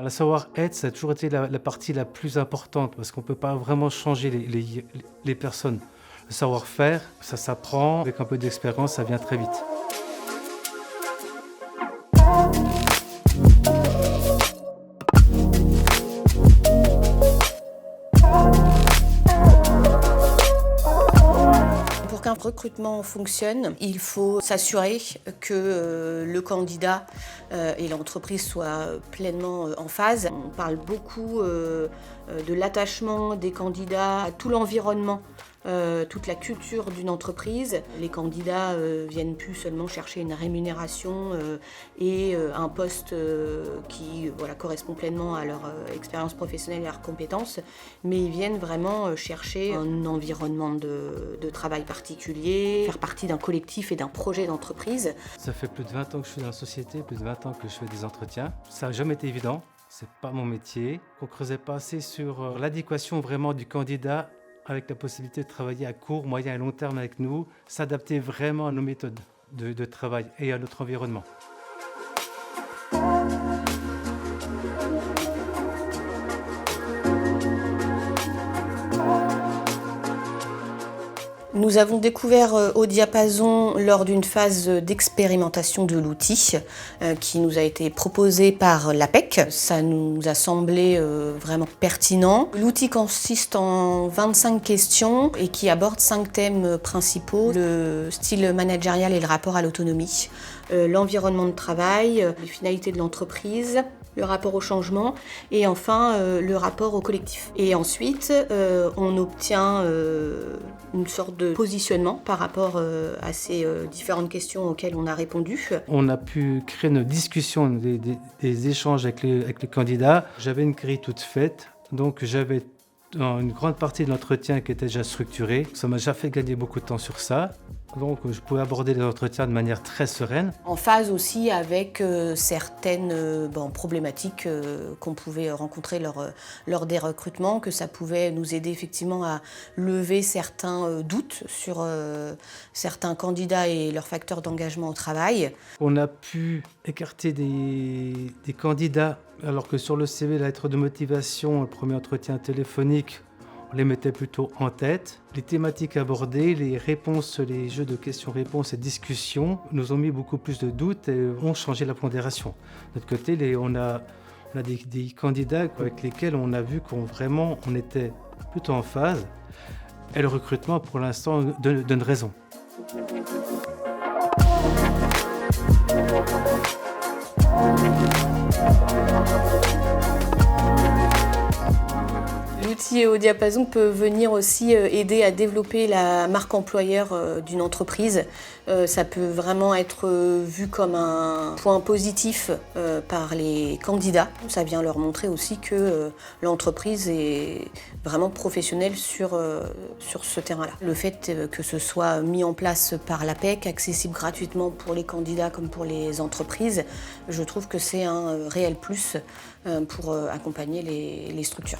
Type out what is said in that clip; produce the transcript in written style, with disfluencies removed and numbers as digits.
La savoir-être, ça a toujours été la partie la plus importante parce qu'on ne peut pas vraiment changer les personnes. Le savoir-faire, ça s'apprend, avec un peu d'expérience, ça vient très vite. Pour qu'un recrutement fonctionne, il faut s'assurer que le candidat et l'entreprise soient pleinement en phase. On parle beaucoup de l'attachement des candidats à tout l'environnement, toute la culture d'une entreprise. Les candidats viennent plus seulement chercher une rémunération et un poste qui correspond pleinement à leur expérience professionnelle et à leurs compétences, mais ils viennent vraiment chercher un environnement de travail particulier, faire partie d'un collectif et d'un projet d'entreprise. Ça fait plus de 20 ans que je suis dans la société, plus de 20 ans que je fais des entretiens. Ça n'a jamais été évident, c'est pas mon métier. On ne creusait pas assez sur l'adéquation vraiment du candidat avec la possibilité de travailler à court, moyen et long terme avec nous, s'adapter vraiment à nos méthodes de travail et à notre environnement. Nous avons découvert Audiapason lors d'une phase d'expérimentation de l'outil qui nous a été proposé par l'APEC. Ça nous a semblé vraiment pertinent. L'outil consiste en 25 questions et qui aborde 5 thèmes principaux: le style managérial et le rapport à l'autonomie, l'environnement de travail, les finalités de l'entreprise, le rapport au changement et enfin le rapport au collectif. Et ensuite, on obtient une sorte de positionnement par rapport à ces différentes questions auxquelles on a répondu. On a pu créer une discussion, des échanges avec les candidats. J'avais une grille toute faite, donc j'avais une grande partie de l'entretien qui était déjà structurée. Ça m'a déjà fait gagner beaucoup de temps sur ça. Donc je pouvais aborder les entretiens de manière très sereine. En phase aussi avec certaines problématiques qu'on pouvait rencontrer lors des recrutements, que ça pouvait nous aider effectivement à lever certains doutes sur certains candidats et leurs facteurs d'engagement au travail. On a pu écarter des candidats alors que sur le CV, la lettre de motivation, le premier entretien téléphonique, on les mettait plutôt en tête. Les thématiques abordées, les réponses, les jeux de questions-réponses et discussions nous ont mis beaucoup plus de doutes et ont changé la pondération. De notre côté, on a des candidats avec lesquels on a vu qu'on était plutôt en phase. Et le recrutement, pour l'instant, donne raison. L'outil Audiapason peut venir aussi aider à développer la marque employeur d'une entreprise. Ça peut vraiment être vu comme un point positif par les candidats. Ça vient leur montrer aussi que l'entreprise est vraiment professionnelle sur ce terrain-là. Le fait que ce soit mis en place par l'APEC, accessible gratuitement pour les candidats comme pour les entreprises, je trouve que c'est un réel plus pour accompagner les structures.